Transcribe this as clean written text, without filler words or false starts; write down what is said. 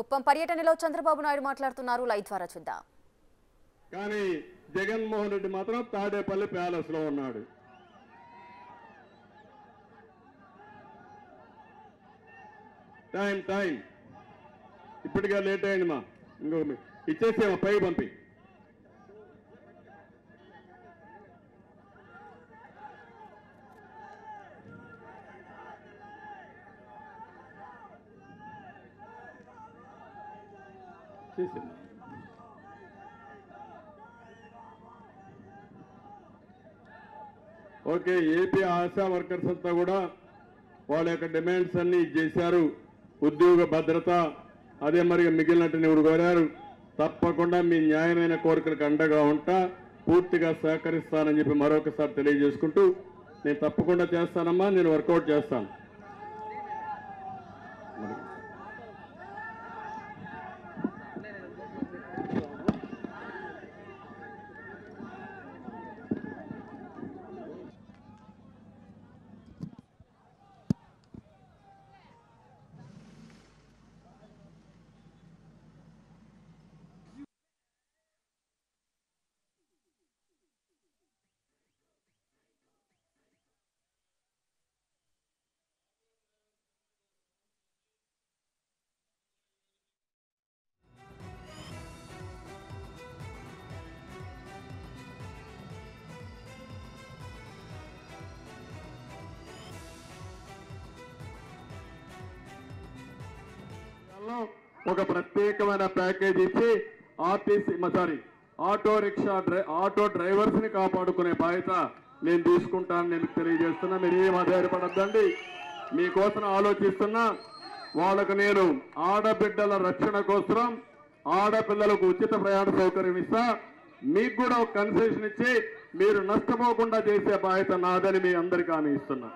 కుప్పం పర్యటనలో చంద్రబాబు నాయుడు మాట్లాడుతున్నారు. లైవ్ ద్వారా చూద్దాం. కానీ జగన్మోహన్ రెడ్డి మాత్రం తాడేపల్లి ప్యాలెస్ లో ఉన్నాడు. టైం ఇప్పటికే లేట్ అయింది మా ఇంకొక ఇచ్చేసేమో పై పంపి ఓకే. ఏపీ ఆశా వర్కర్స్ అంతా కూడా వాళ్ళ యొక్క డిమాండ్స్ అన్ని చేశారు. ఉద్యోగ భద్రత అదే మరి మిగిలినట్టు మీరు కోరారు. తప్పకుండా మీ న్యాయమైన కోరికలకు అండగా ఉంటా, పూర్తిగా సహకరిస్తానని చెప్పి మరొకసారి తెలియజేసుకుంటూ నేను తప్పకుండా చేస్తానమ్మా, నేను వర్కౌట్ చేస్తాను. ఒక ప్రత్యేకమైన ప్యాకేజ్ ఇచ్చి ఆటో డ్రైవర్స్ ని కాపాడుకునే బాధ్యత నేను తీసుకుంటానని నేను తెలియజేస్తున్నా. మీరు ఏం ఆధారపడద్దండి, మీకోసం ఆలోచిస్తున్నా. వాళ్ళకు నేను ఆడబిడ్డల రక్షణ కోసం ఆడపిల్లలకు ఉచిత ప్రయాణ సౌకర్యం ఇస్తా. మీకు కూడా ఒక కన్సెషన్ ఇచ్చి మీరు నష్టపోకుండా చేసే బాధ్యత నాదని మీ అందరికీ హామీ ఇస్తున్నా.